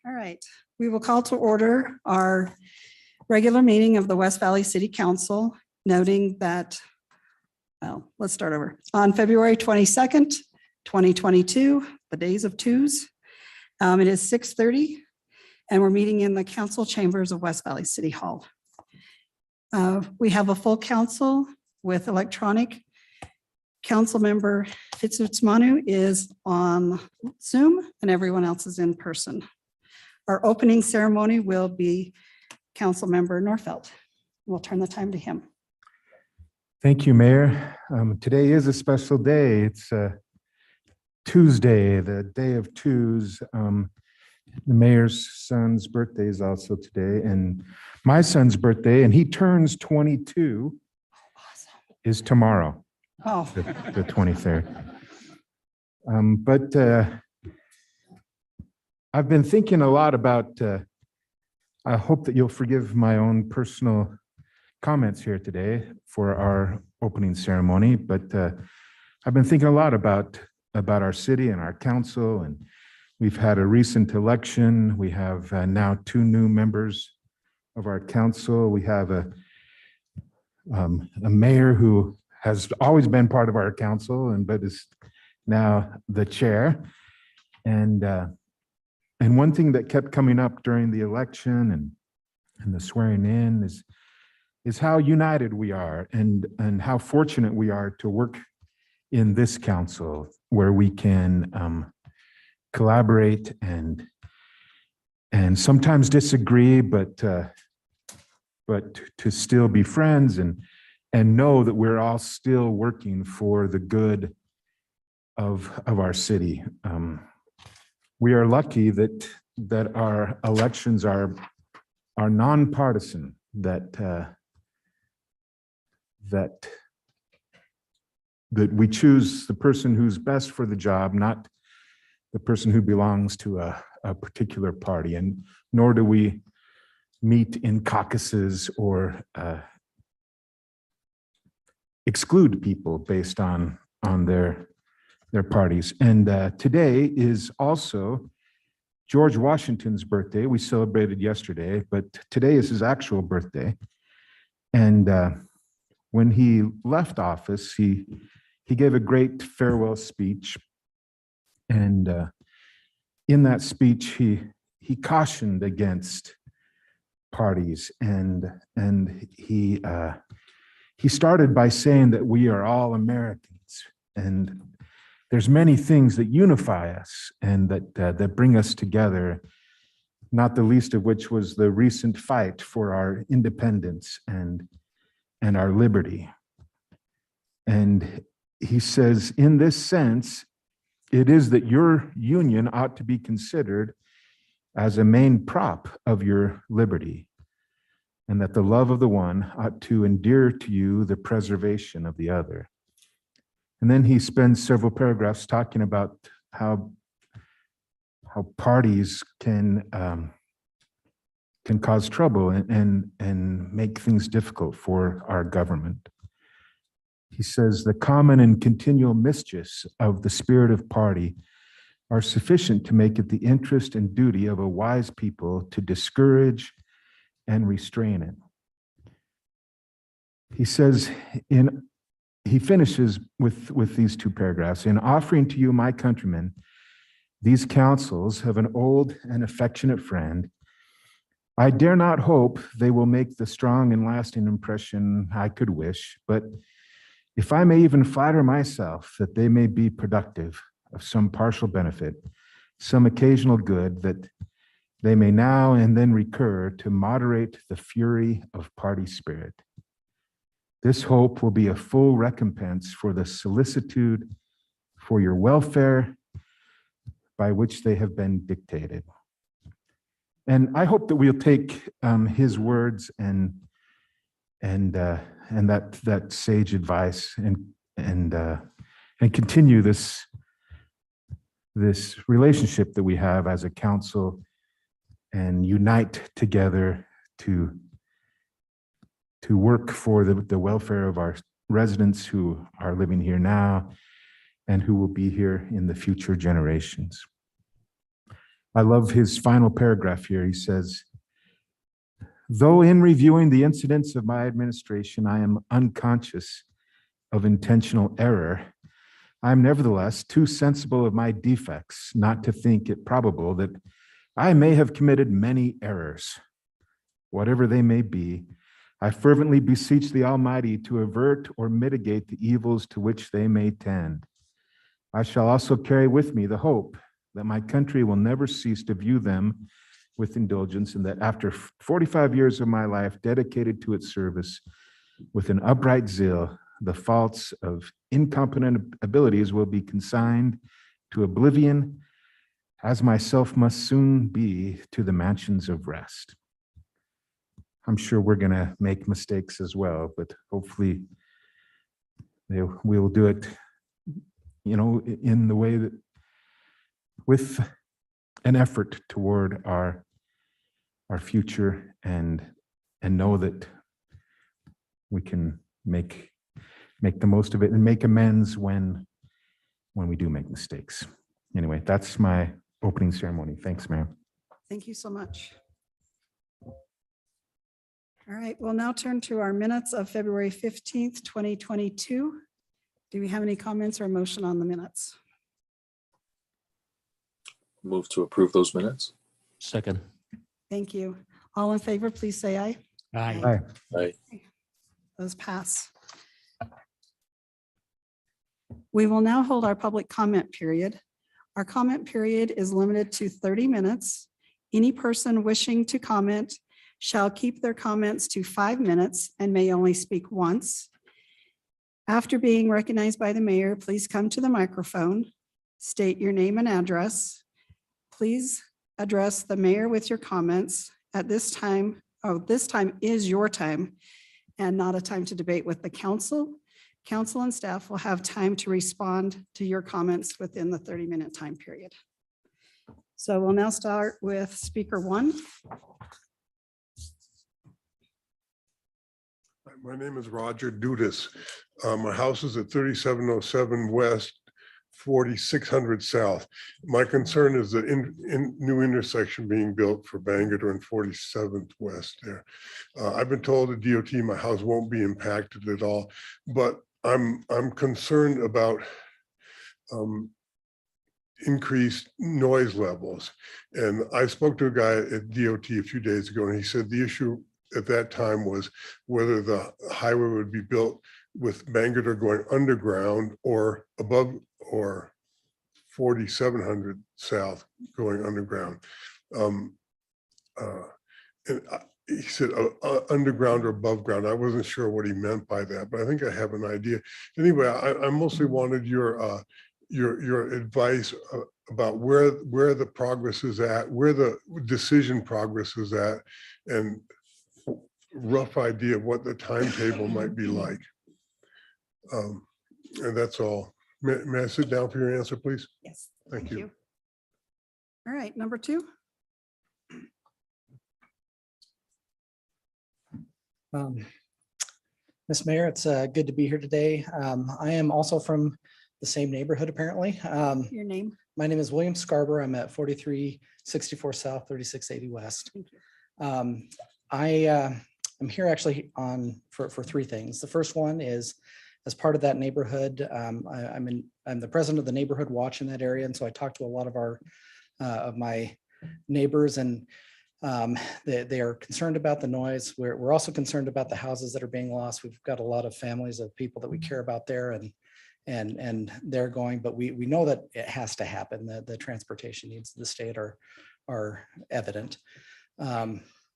All right, we will call to order our regular meeting of the West Valley City Council, noting that, well, let's start over. On February 22nd, 2022, the days of twos, it is 6:30, and we're meeting in the council chambers of West Valley City Hall. We have a full council with electronic. Council member Fitzsimonu is on Zoom, and everyone else is in person. Our opening ceremony will be Council Member Norfelt. We'll turn the time to him. Thank you, Mayor. Today is a special day. It's Tuesday, the day of twos. The mayor's son's birthday is also today, and my son's birthday, and he turns 22, is tomorrow, Oh, the 23rd. But I've been thinking a lot about, I hope that you'll forgive my own personal comments here today for our opening ceremony, but I've been thinking a lot about our city and our council, and we've had a recent election. We have now 2 new members of our council. We have a mayor who has always been part of our council, but is now the chair. And one thing that kept coming up during the election and the swearing in is how united we are and how fortunate we are to work in this council where we can collaborate and sometimes disagree, but to still be friends and know that we're all still working for the good of our city. We are lucky that our elections are nonpartisan, that we choose the person who's best for the job, not the person who belongs to a particular party, and nor do we meet in caucuses or exclude people based on their parties. And today is also George Washington's birthday. We celebrated yesterday, but today is his actual birthday. And when he left office, he gave a great farewell speech. And in that speech, he cautioned against parties, and he started by saying that we are all Americans, and there's many things that unify us and that bring us together, not the least of which was the recent fight for our independence and our liberty. And he says, in this sense, it is that your union ought to be considered as a main prop of your liberty, and that the love of the one ought to endear to you the preservation of the other. And then he spends several paragraphs talking about how parties can cause trouble and make things difficult for our government. He says, the common and continual mischiefs of the spirit of party are sufficient to make it the interest and duty of a wise people to discourage and restrain it. He says, he finishes with these 2 paragraphs. In offering to you, my countrymen, these counsels of an old and affectionate friend, I dare not hope they will make the strong and lasting impression I could wish, but if I may even flatter myself that they may be productive of some partial benefit, some occasional good, that they may now and then recur to moderate the fury of party spirit. This hope will be a full recompense for the solicitude for your welfare by which they have been dictated. And I hope that we'll take his words and that sage advice and continue this relationship that we have as a council and unite together to work for the welfare of our residents who are living here now and who will be here in the future generations. I love his final paragraph here. He says, though in reviewing the incidents of my administration, I am unconscious of intentional error, I am nevertheless too sensible of my defects not to think it probable that I may have committed many errors. Whatever they may be, I fervently beseech the Almighty to avert or mitigate the evils to which they may tend. I shall also carry with me the hope that my country will never cease to view them with indulgence, and that after 45 years of my life dedicated to its service with an upright zeal, the faults of incompetent abilities will be consigned to oblivion, as myself must soon be to the mansions of rest. I'm sure we're going to make mistakes as well, but hopefully we will do it, in the way that with an effort toward our future, and know that we can make the most of it and make amends when we do make mistakes. Anyway, that's my opening ceremony. Thanks, Mayor. Thank you so much. All right, we'll now turn to our minutes of February 15th, 2022. Do we have any comments or motion on the minutes? Move to approve those minutes. Second. Thank you. All in favor, please say aye. Aye. Aye. Those pass. We will now hold our public comment period. Our comment period is limited to 30 minutes. Any person wishing to comment shall keep their comments to 5 minutes and may only speak once. After being recognized by the mayor, please come to the microphone, state your name and address. Please address the mayor with your comments. At this time, this time is your time and not a time to debate with the council. Council and staff will have time to respond to your comments within the 30-minute time period. So we'll now start with speaker one. My name is Roger Dudas. My house is at 3707 West, 4600 South. My concern is the new intersection being built for Bangerter and 47th West there. I've been told the DOT, my house won't be impacted at all, but I'm concerned about increased noise levels. And I spoke to a guy at DOT a few days ago, and he said the issue at that time was whether the highway would be built with Bangerter going underground or above, or 4700 South going underground. He said underground or above ground. I wasn't sure what he meant by that, but I think I have an idea. Anyway, I mostly wanted your advice about where the progress is at, where the decision progress is at, and rough idea of what the timetable might be like. And that's all. May I sit down for your answer, please? Yes. Thank you. All right, number two. Ms. Mayor, it's good to be here today. I am also from the same neighborhood, apparently. Your name? My name is William Scarborough. I'm at 4364 South, 3680 West. Thank you. I'm here actually for three things. The first one is, as part of that neighborhood, I'm the president of the neighborhood watch in that area, and so I talked to a lot of my neighbors, and they are concerned about the noise. We're also concerned about the houses that are being lost. We've got a lot of families of people that we care about there, and they're going, but we know that it has to happen. The transportation needs of the state are evident.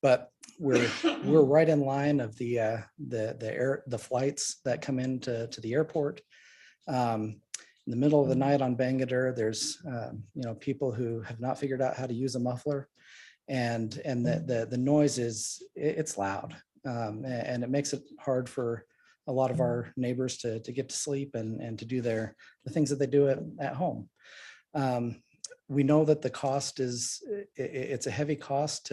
But we're right in line of the flights that come into the airport. In the middle of the night on Bangerter, there's people who have not figured out how to use a muffler, and the noise it's loud, and it makes it hard for a lot of our neighbors to get to sleep and to do the things that they do at home. We know that the cost it's a heavy cost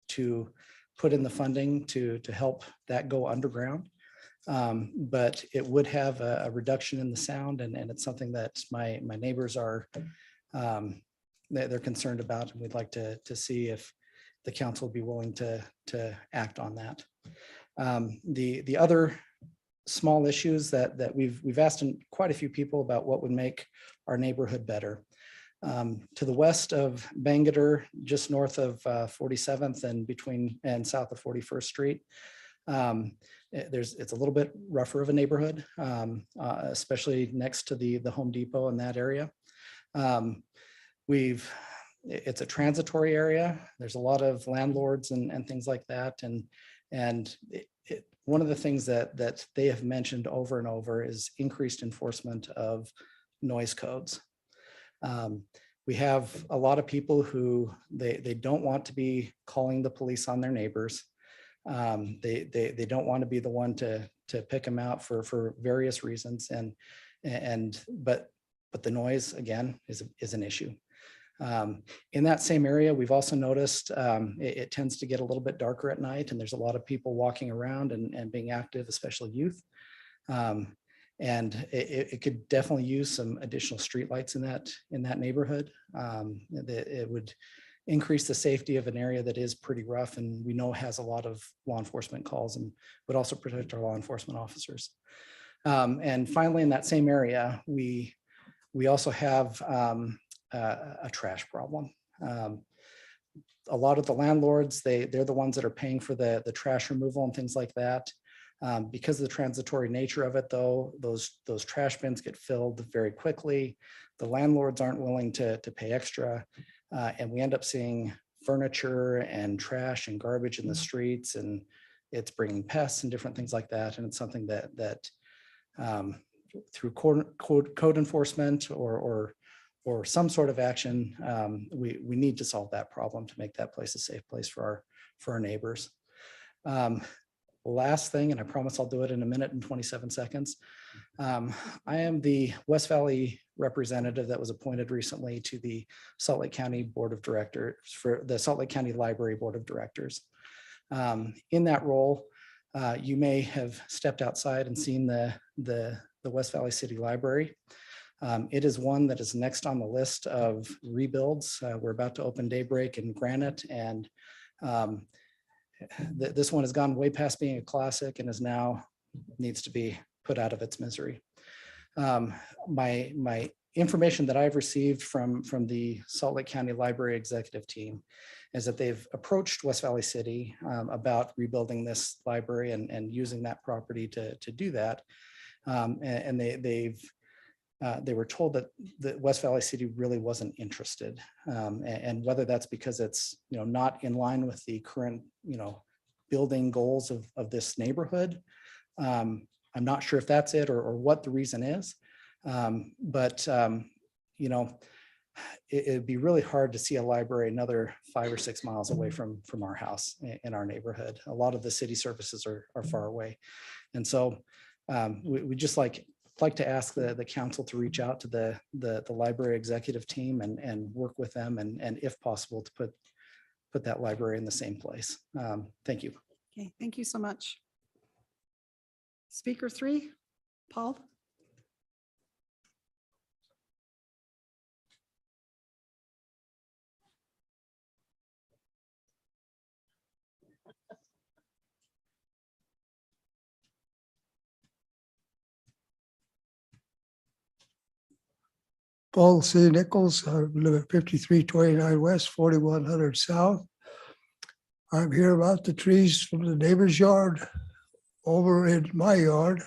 to put in the funding to help that go underground. But it would have a reduction in the sound, and it's something that my neighbors are they're concerned about, and we'd like to see if the council would be willing to act on that. The other small issues that we've asked quite a few people about what would make our neighborhood better. To the west of Bangerter, just north of 47th and south of 41st Street, it's a little bit rougher of a neighborhood, especially next to the Home Depot in that area. It's a transitory area. There's a lot of landlords and things like that. And one of the things that they have mentioned over and over is increased enforcement of noise codes. We have a lot of people who they don't want to be calling the police on their neighbors. They don't want to be the one to pick them out for various reasons. But the noise, again, is an issue. In that same area, we've also noticed it tends to get a little bit darker at night, and there's a lot of people walking around and being active, especially youth. And it could definitely use some additional streetlights in that neighborhood. It would increase the safety of an area that is pretty rough, and we know has a lot of law enforcement calls, and would also protect our law enforcement officers. And finally, in that same area, we also have a trash problem. A lot of the landlords, they're the ones that are paying for the trash removal and things like that. Because of the transitory nature of it, though, those trash bins get filled very quickly. The landlords aren't willing to pay extra, and we end up seeing furniture and trash and garbage in the streets, and it's bringing pests and different things like that. And it's something that through code enforcement or some sort of action, we need to solve that problem to make that place a safe place for our neighbors. Last thing, and I promise I'll do it in a minute and 27 seconds. I am the West Valley representative that was appointed recently to the Salt Lake County Board of Directors for the Salt Lake County Library Board of Directors. In that role, you may have stepped outside and seen the West Valley City Library. It is one that is next on the list of rebuilds. We're about to open Daybreak and Granite, and this one has gone way past being a classic and is now needs to be put out of its misery. My information that I've received from the Salt Lake County Library Executive Team is that they've approached West Valley City about rebuilding this library and using that property to do that. And they were told that West Valley City really wasn't interested, and whether that's because it's not in line with the current building goals of this neighborhood. I'm not sure if that's it or what the reason is, but it'd be really hard to see a library another 5 or 6 miles away from our house in our neighborhood. A lot of the city services are far away, and so we just like to ask the council to reach out to the library executive team and work with them and if possible to put that library in the same place. Thank you. Okay, thank you so much. Speaker 3, Paul. Paul C. Nichols, I live at 5329 West, 4100 South. I'm here about the trees from the neighbor's yard over in my yard.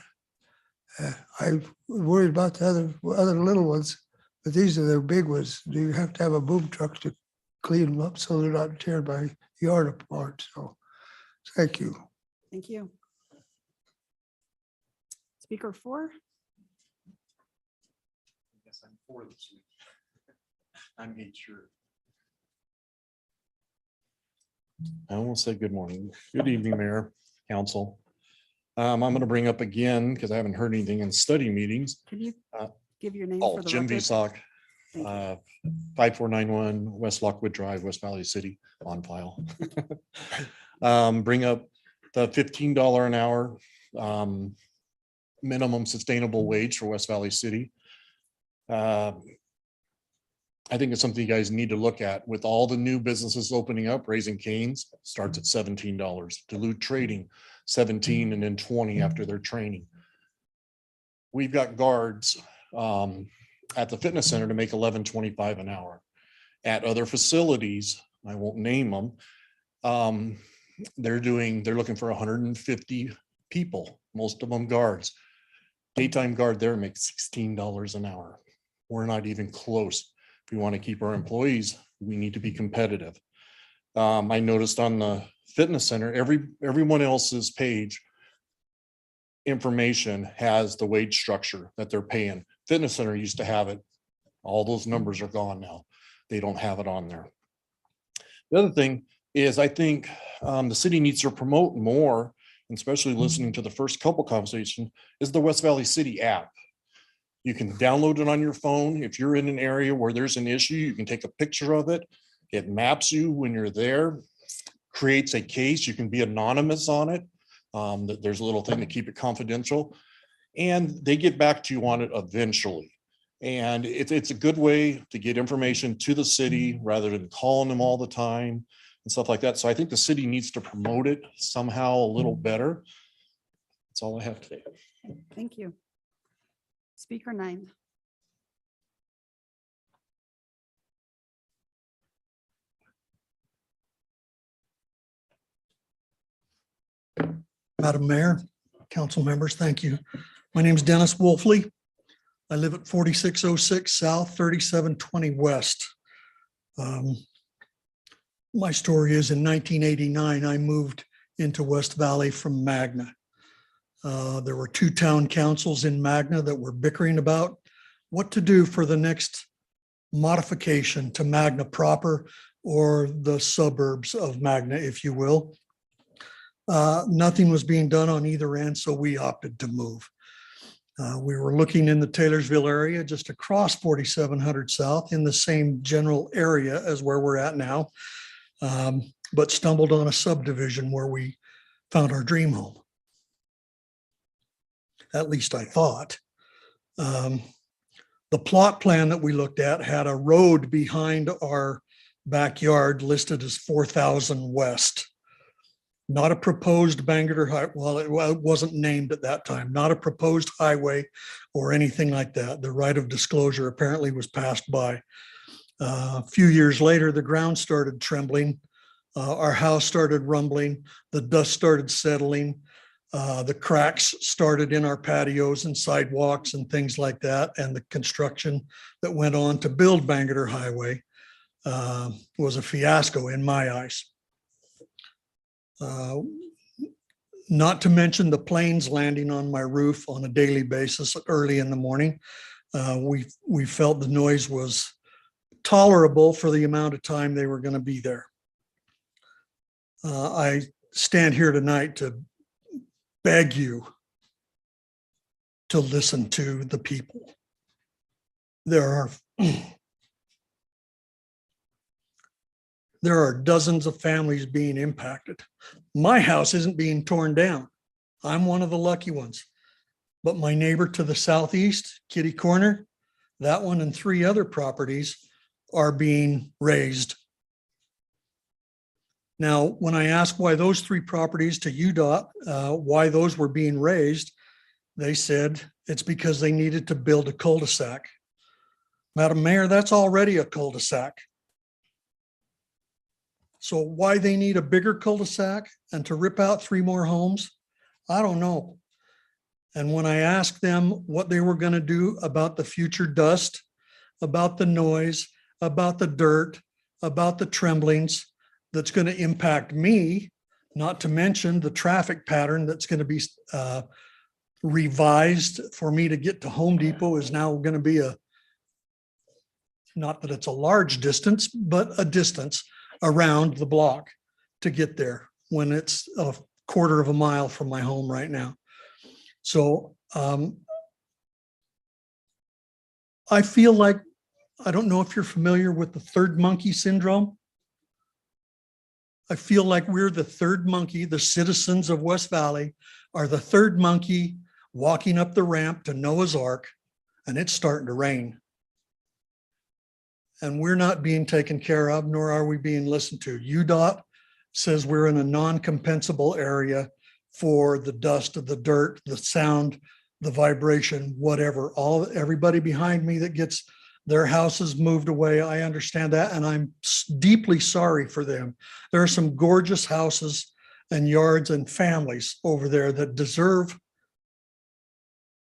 I'm worried about the other little ones, but these are the big ones. Do you have to have a boom truck to clean them up so they're not tearing my yard apart? So thank you. Thank you. Speaker 4. I'm for this week. I made sure. I almost said good morning. Good evening, Mayor, Council. I'm going to bring up again, because I haven't heard anything in study meetings. Can you give your name Oh, for the Jim record? Visock, Thank you. 5491 West Lockwood Drive, West Valley City, on file. Bring up the $15 an hour minimum sustainable wage for West Valley City. I think it's something you guys need to look at with all the new businesses opening up. Raising Cane's starts at $17. Duluth Trading, 17 and then 20 after their training. We've got guards at the fitness center to make $11.25 an hour. At other facilities, I won't name them, they're looking for 150 people, most of them guards. Daytime guard there makes $16 an hour. We're not even close. If we want to keep our employees, we need to be competitive. I noticed on the fitness center, everyone else's page information has the wage structure that they're paying. Fitness center used to have it. All those numbers are gone now. They don't have it on there. The other thing is I think the city needs to promote more, and especially listening to the first couple conversations, is the West Valley City app. You can download it on your phone. If you're in an area where there's an issue, you can take a picture of it. It maps you when you're there, creates a case. You can be anonymous on it. There's a little thing to keep it confidential, and they get back to you on it eventually. And it's a good way to get information to the city rather than calling them all the time and stuff like that. So I think the city needs to promote it somehow a little better. That's all I have today. Thank you. Speaker 9. Madam Mayor, council members, thank you. My name is Dennis Wolfley. I live at 4606 South, 3720 West. My story is in 1989, I moved into West Valley from Magna. There were 2 town councils in Magna that were bickering about what to do for the next modification to Magna proper, or the suburbs of Magna, if you will. Nothing was being done on either end, so we opted to move. We were looking in the Taylorsville area, just across 4700 South, in the same general area as where we're at now, but stumbled on a subdivision where we found our dream home. At least I thought. The plot plan that we looked at had a road behind our backyard listed as 4000 West. Not a proposed Bangerter Highway. Well, it wasn't named at that time. Not a proposed highway or anything like that. The right of disclosure apparently was passed by. A few years later, the ground started trembling. Our house started rumbling. The dust started settling. The cracks started in our patios and sidewalks and things like that. And the construction that went on to build Bangerter Highway was a fiasco in my eyes. Not to mention the planes landing on my roof on a daily basis early in the morning. We felt the noise was tolerable for the amount of time they were going to be there. I stand here tonight to beg you to listen to the people. There are dozens of families being impacted. My house isn't being torn down. I'm one of the lucky ones. But my neighbor to the southeast, Kitty Corner, that one and 3 other properties are being razed. Now, when I asked why those 3 properties to UDOT, why those were being razed, they said it's because they needed to build a cul-de-sac. Madam Mayor, that's already a cul-de-sac. So why they need a bigger cul-de-sac and to rip out 3 more homes, I don't know. And when I asked them what they were going to do about the future dust, about the noise, about the dirt, about the tremblings that's going to impact me, not to mention the traffic pattern that's going to be revised for me to get to Home Depot is now going to be not that it's a large distance, but a distance around the block to get there when it's a quarter of a mile from my home right now. So I feel like, I don't know if you're familiar with the third monkey syndrome. I feel like we're the third monkey. The citizens of West Valley are the third monkey walking up the ramp to Noah's Ark, and it's starting to rain. And we're not being taken care of, nor are we being listened to. UDOT says we're in a non-compensable area for the dust of the dirt, the sound, the vibration, whatever. Everybody behind me that gets their houses moved away, I understand that, and I'm deeply sorry for them. There are some gorgeous houses and yards and families over there that deserve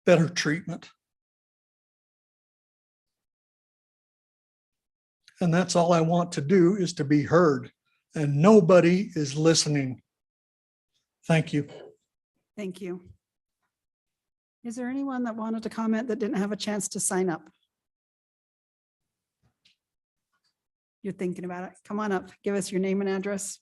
better treatment. And that's all I want to do, is to be heard, and nobody is listening. Thank you. Thank you. Is there anyone that wanted to comment that didn't have a chance to sign up? You're thinking about it. Come on up. Give us your name and address.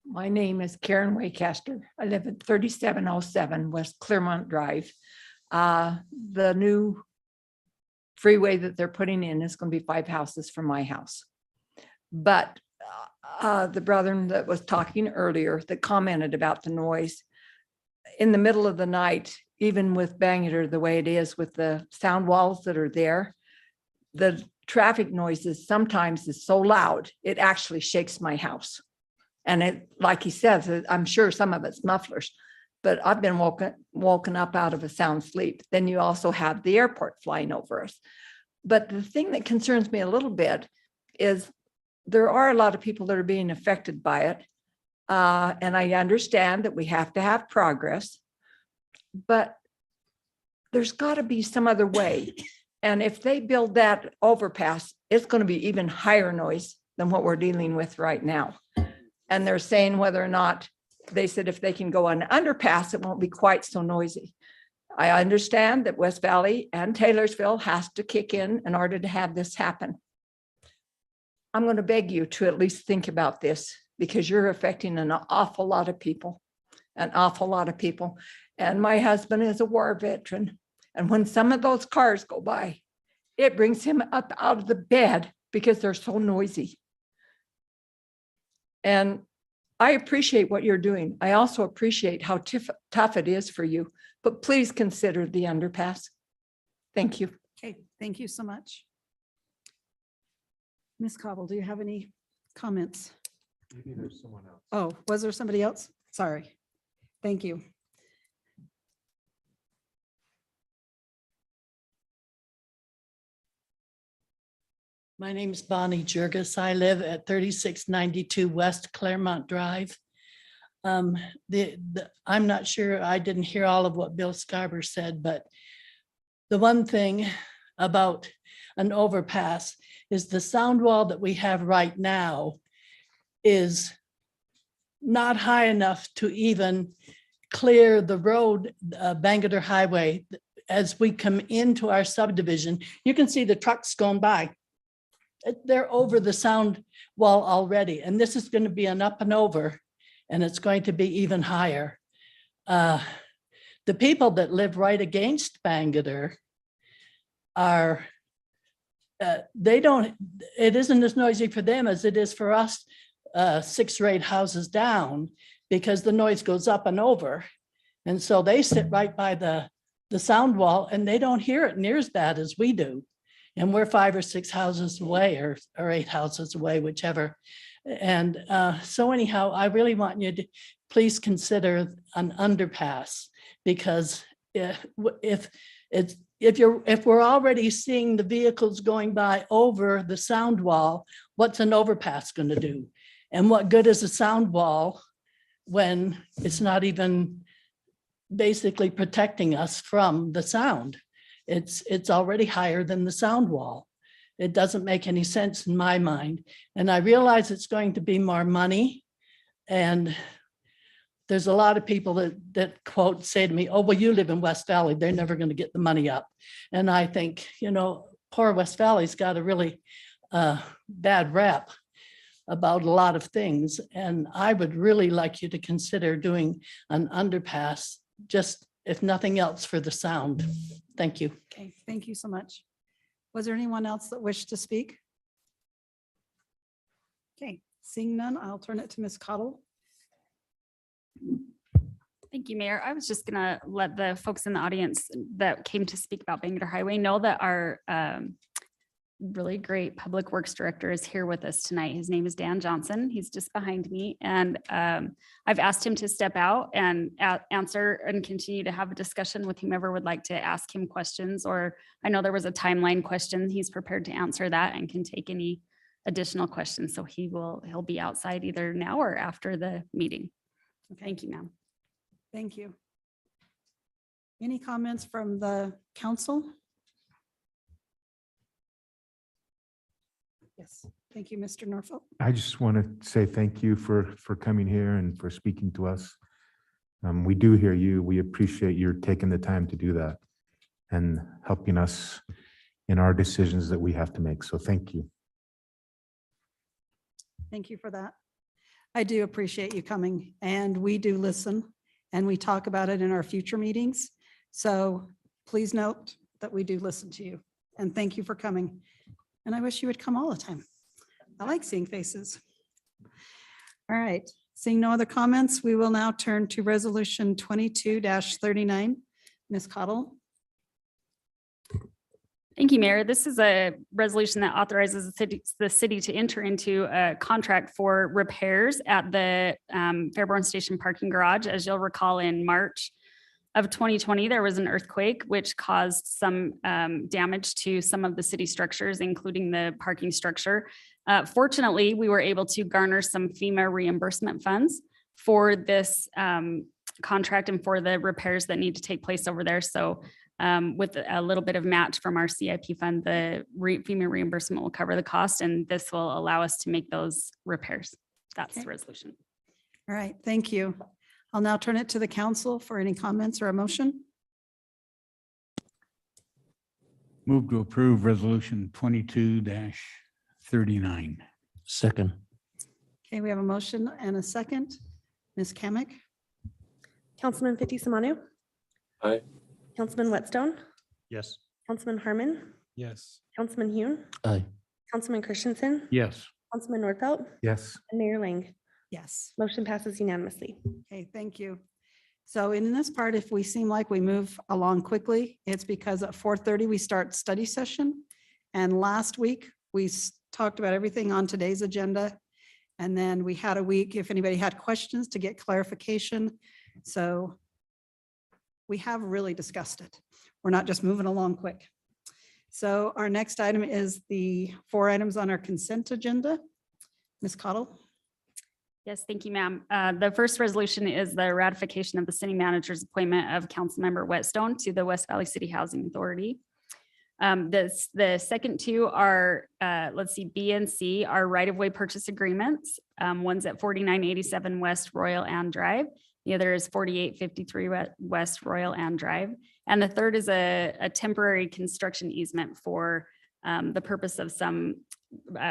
My name is Karen Waycaster. I live at 3707 West Claremont Drive. The new freeway that they're putting in is going to be 5 houses from my house. But the brother that was talking earlier that commented about the noise in the middle of the night, even with Bangor the way it is with the sound walls that are there, the traffic noises sometimes is so loud, it actually shakes my house. And it, like he says, I'm sure some of it's mufflers, but I've been woken up out of a sound sleep. Then you also have the airport flying over us. But the thing that concerns me a little bit is there are a lot of people that are being affected by it. And I understand that we have to have progress, but there's got to be some other way. And if they build that overpass, it's going to be even higher noise than what we're dealing with right now. And they're saying whether or not, they said if they can go on underpass, it won't be quite so noisy. I understand that West Valley and Taylorsville has to kick in order to have this happen. I'm going to beg you to at least think about this, because you're affecting an awful lot of people, And my husband is a war veteran. And when some of those cars go by, it brings him up out of the bed because they're so noisy. And I appreciate what you're doing. I also appreciate how tough it is for you, but please consider the underpass. Thank you. Okay, thank you so much. Ms. Cobble, do you have any comments? Maybe there's someone else. Oh, was there somebody else? Sorry. Thank you. My name is Bonnie Jurgis. I live at 3692 West Claremont Drive. I'm not sure, I didn't hear all of what Bill Scarber said, but the one thing about an overpass is the sound wall that we have right now is not high enough to even clear the road, Bangor Highway. As we come into our subdivision, you can see the trucks going by. They're over the sound wall already, and this is going to be an up and over, and it's going to be even higher. The people that live right against Bangor are, it isn't as noisy for them as it is for us 6 or 8 houses down, because the noise goes up and over. And so they sit right by the sound wall and they don't hear it near as bad as we do. And we're 5 or 6 houses away, or 8 houses away, whichever. And so anyhow, I really want you to please consider an underpass, because if we're already seeing the vehicles going by over the sound wall, what's an overpass going to do? And what good is a sound wall when it's not even basically protecting us from the sound? It's already higher than the sound wall. It doesn't make any sense in my mind. And I realize it's going to be more money. And there's a lot of people that quote say to me, oh, well, you live in West Valley, they're never going to get the money up. And I think, poor West Valley's got a really bad rep about a lot of things. And I would really like you to consider doing an underpass, just if nothing else, for the sound. Thank you. Okay, thank you so much. Was there anyone else that wished to speak? Okay, seeing none, I'll turn it to Ms. Cottle. Thank you, Mayor. I was just gonna let the folks in the audience that came to speak about Bangor Highway know that our really great Public Works Director is here with us tonight. His name is Dan Johnson. He's just behind me. And I've asked him to step out and answer and continue to have a discussion with whomever would like to ask him questions. Or I know there was a timeline question. He's prepared to answer that and can take any additional questions. So he'll be outside either now or after the meeting. Thank you, ma'am. Thank you. Any comments from the council? Yes, thank you, Mr. Norfolk. I just want to say thank you for coming here and for speaking to us. We do hear you. We appreciate your taking the time to do that and helping us in our decisions that we have to make. So thank you. Thank you for that. I do appreciate you coming, and we do listen and we talk about it in our future meetings. So please note that we do listen to you, and thank you for coming. And I wish you would come all the time. I like seeing faces. All right, seeing no other comments, we will now turn to resolution 22-39. Ms. Cottle. Thank you, Mayor. This is a resolution that authorizes the city to enter into a contract for repairs at the Fairborn Station parking garage. As you'll recall, in March of 2020, there was an earthquake which caused some damage to some of the city structures, including the parking structure. Fortunately, we were able to garner some FEMA reimbursement funds for this contract and for the repairs that need to take place over there. So with a little bit of match from our CIP fund, the FEMA reimbursement will cover the cost, and this will allow us to make those repairs. That's Okay. the resolution. All right, thank you. I'll now turn it to the council for any comments or a motion. Move to approve resolution 22-39. Second. Okay, we have a motion and a second. Ms. Kamic. Councilman Fitzie Umanu. Aye. Councilman Whitstone. Yes. Councilman Harmon. Yes. Councilman Hune. Aye. Councilman Christensen. Yes. Councilman Nordfelt. Yes. And Mayor Ling. Yes. Motion passes unanimously. Okay, thank you. So in this part, if we seem like we move along quickly, it's because at 4:30 we start study session. And last week, we talked about everything on today's agenda. And then we had a week, if anybody had questions, to get clarification. So we have really discussed it. We're not just moving along quick. So our next item is the 4 items on our consent agenda. Ms. Cottle. Yes, thank you, ma'am. The first resolution is the ratification of the city manager's appointment of Councilmember Whitstone to the West Valley City Housing Authority. The second two are, let's see, B and C are right-of-way purchase agreements. One's at 4987 West Royal Ann Drive. The other is 4853 West Royal Ann Drive. And the third is a temporary construction easement for the purpose of some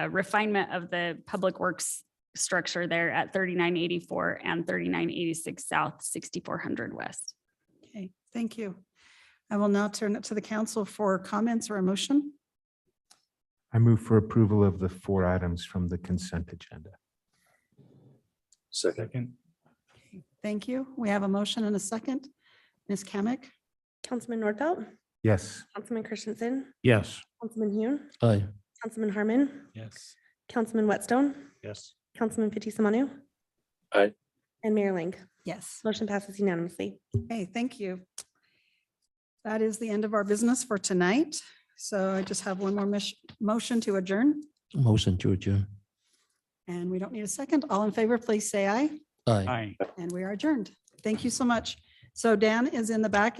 refinement of the public works structure there at 3984 and 3986 South, 6400 West. Okay, thank you. I will now turn it to the council for comments or a motion. I move for approval of the 4 items from the consent agenda. Second. Thank you. We have a motion and a second. Ms. Kamic. Councilman Nordfelt. Yes. Councilman Christensen. Yes. Councilman Hune. Aye. Councilman Harmon. Yes. Councilman Whitstone. Yes. Councilman Fitzie Umanu. Aye. And Mayor Ling. Yes. Motion passes unanimously. Okay, thank you. That is the end of our business for tonight. So I just have one more motion to adjourn, Motion to adjourn. and we don't need a second. All in favor, please say aye. Aye. Aye. And we are adjourned. Thank you so much. So Dan is in the back if